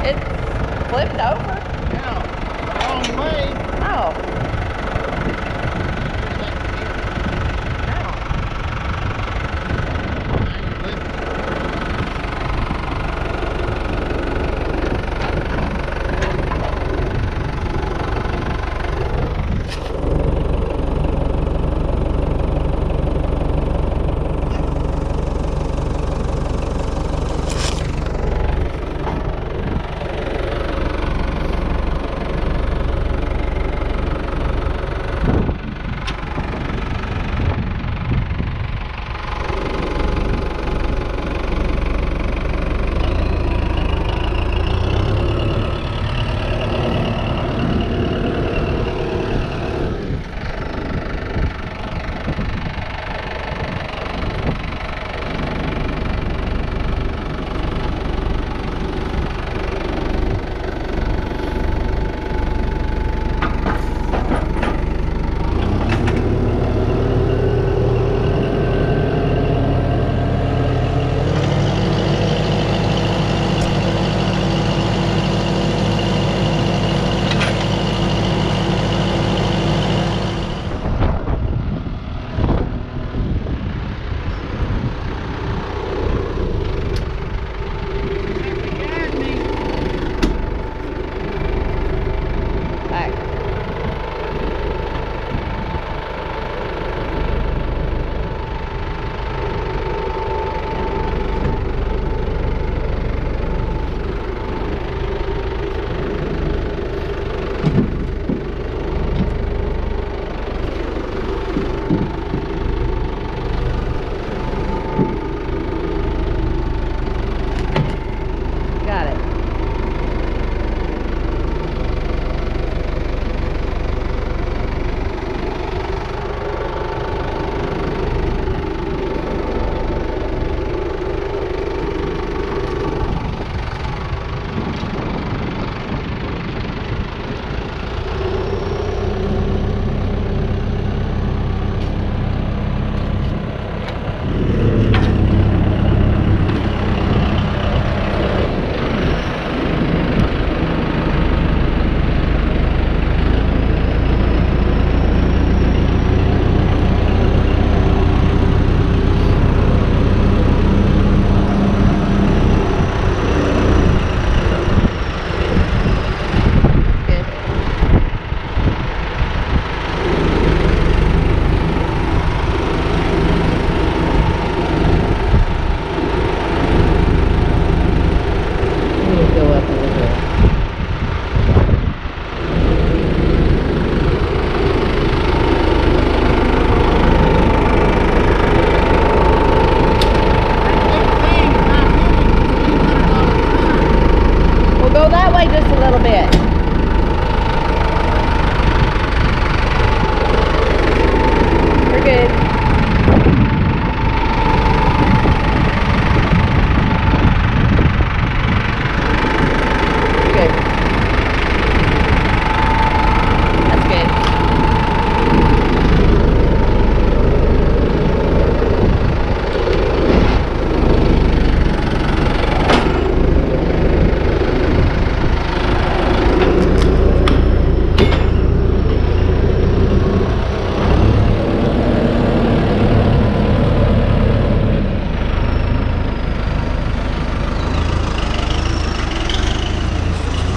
It's flipped over. Yeah, the wrong way. Oh.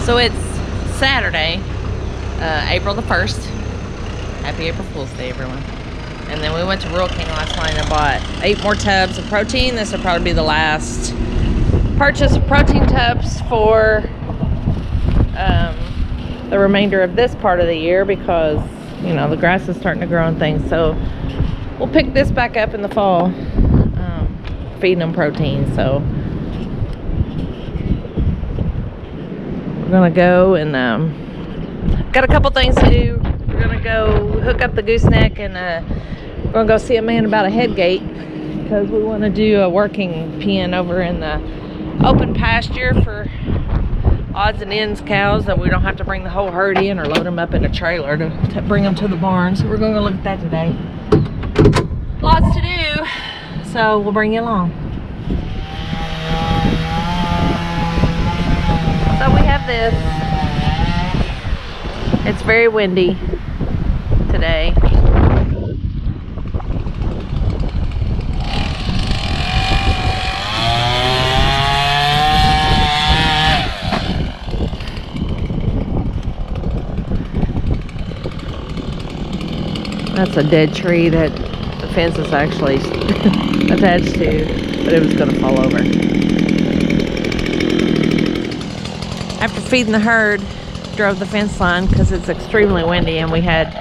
So it's Saturday, April the 1st. Happy April Fool's Day, everyone. And then we went to Rural King last night and bought 8 more tubs of protein. This will probably be the last purchase of protein tubs for the remainder of this part of the year because, you know, the grass is starting to grow and things. So we'll pick this back up in the fall, feeding them protein. So we're gonna go and got a couple things to do. We're gonna go hook up the gooseneck and we're gonna go see a man about a head gate because we want to do a working pen over in the open pasture for odds and ends cows that we don't have to bring the whole herd in or load them up in a trailer to bring them to the barn. So we're going to look at that today. Lots to do, so we'll bring you along. So we have this. It's very windy today. That's a dead tree that the fence is actually attached to, but it was going to fall over. After feeding the herd, drove the fence line because it's extremely windy, and we had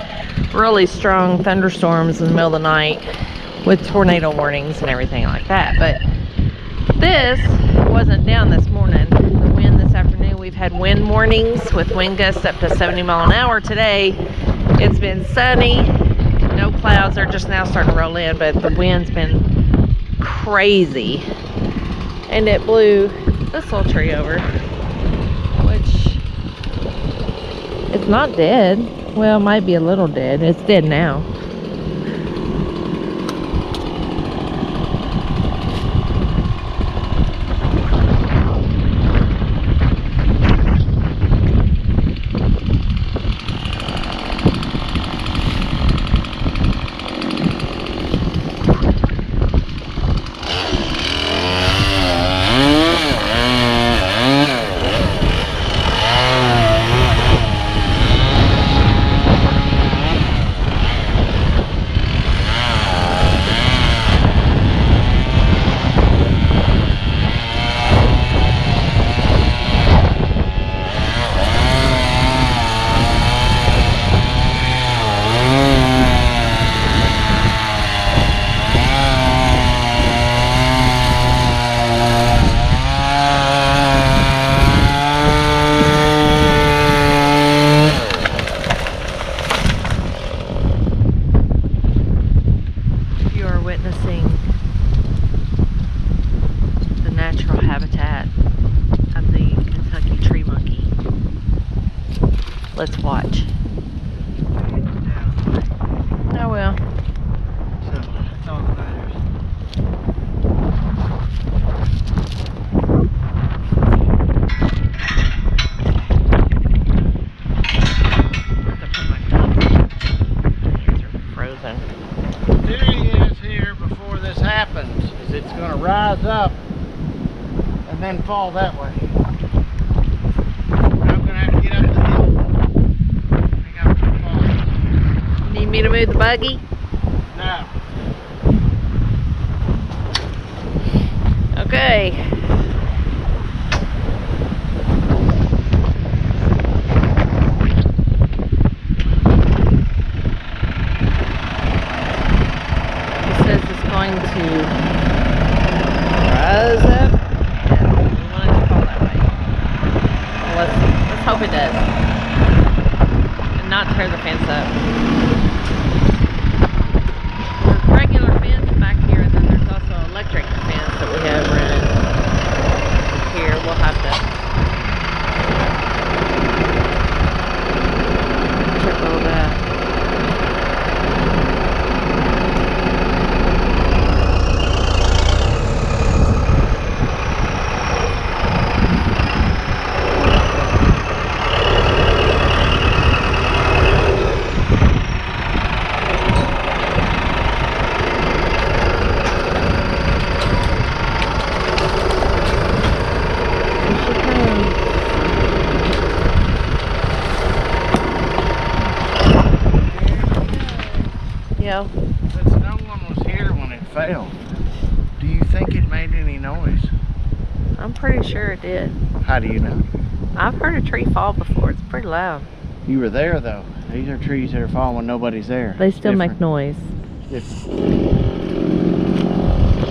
really strong thunderstorms in the middle of the night with tornado warnings and everything like that. But this wasn't down this morning. The wind this afternoon, we've had wind warnings with wind gusts up to 70 miles an hour. Today it's been sunny, no clouds are just now starting to roll in, but the wind's been crazy, and it blew this little tree over, which it's not dead. Well, it might be a little dead. It's dead now. Witnessing the natural habitat of the Kentucky tree monkey. Let's watch. Oh well. So that's all that matters. These are frozen. Theory is here before this happens is it's going to rise up and then fall that way. I'm going to have to get up the hill. I think I'm going to fall. Need me to move the buggy? No. Okay. Going to rise up, and we want it to fall that way. Well, let's hope it does, and not tear the fence up. There's regular fence back here, and then there's also electric fence that we have running here. We'll have to check all that. Yeah. Since no one was here when it fell, do you think it made any noise? I'm pretty sure it did. How do you know? I've heard a tree fall before. It's pretty loud. You were there though. These are trees that are falling when nobody's there. They still make noise.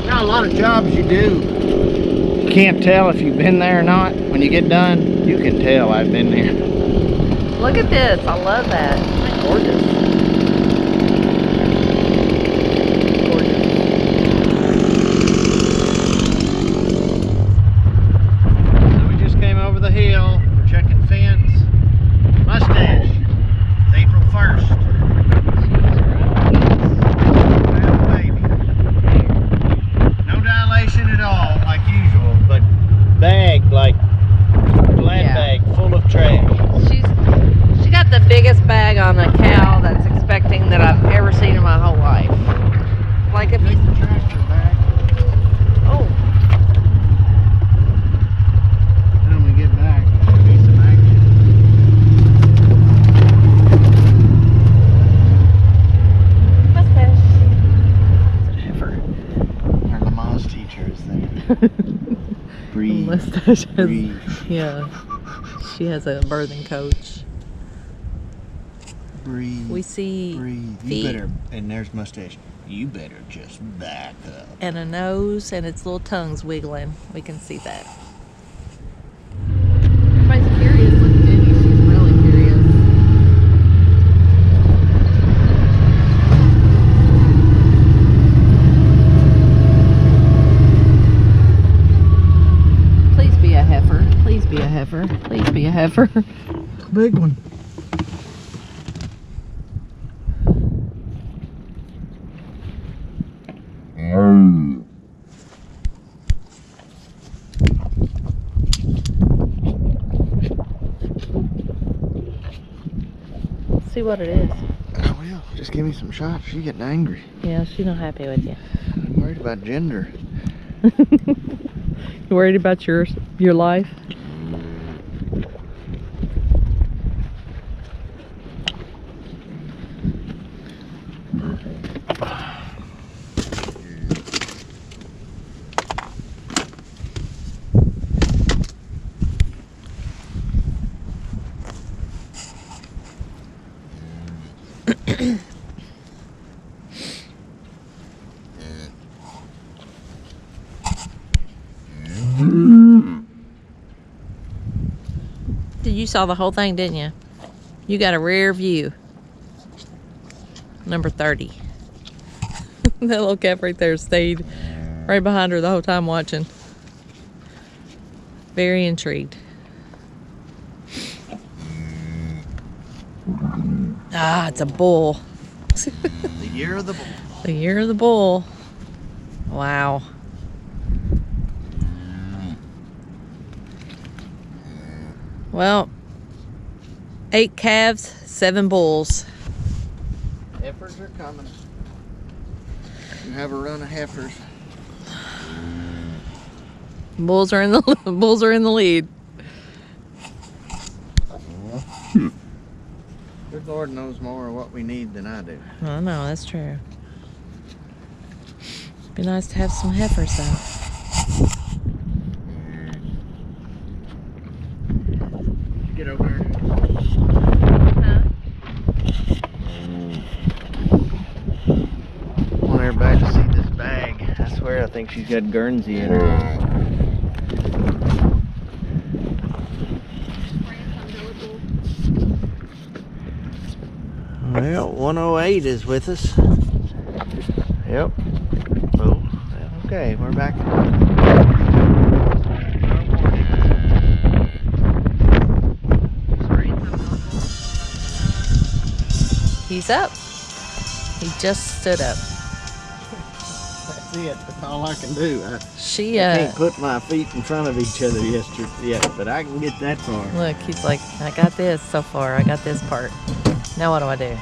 Got a lot of jobs you do. You can't tell if you've been there or not. When you get done, you can tell I've been there. Look at this. I love that. It's gorgeous. So we just came over the hill. We're checking fence. Mustache. It's April 1st. Well, baby. No dilation at all, like usual, but bagged like glad bag. Breathe. Mustache. Breathe. Yeah. She has a birthing coach. Breathe. We see Breathe. feet. You better, and there's mustache. You better just back up. And a nose and its little tongue's wiggling. We can see that. Everybody's curious. Look at Jenny. She's really curious. Please be a heifer. Please be a heifer. Please be a heifer. Big one. See what it is. I will. Just give me some shots. She getting angry. Yeah, she's not happy with you. I'm worried about gender. You worried about your life? You saw the whole thing, didn't you? You got a rear view. Number 30. That little calf right there stayed right behind her the whole time watching. Very intrigued. Ah, it's a bull. The year of the bull. The year of the bull. Wow. Well, 8 calves, 7 bulls. Heifers are coming. You have a run of heifers. Bulls are in the bulls are in the lead. Good Lord knows more of what we need than I do. I know, that's true. Be nice to have some heifers though. Get over here. Huh? I want everybody to see this bag. I swear I think she's got Guernsey in her. Well, 108 is with us. Yep. Oh, okay, we're back. He's up. He just stood up. That's it. That's all I can do. I can't put my feet in front of each other yet, but I can get that far. Look, he's like, I got this so far. I got this part. Now what do I do?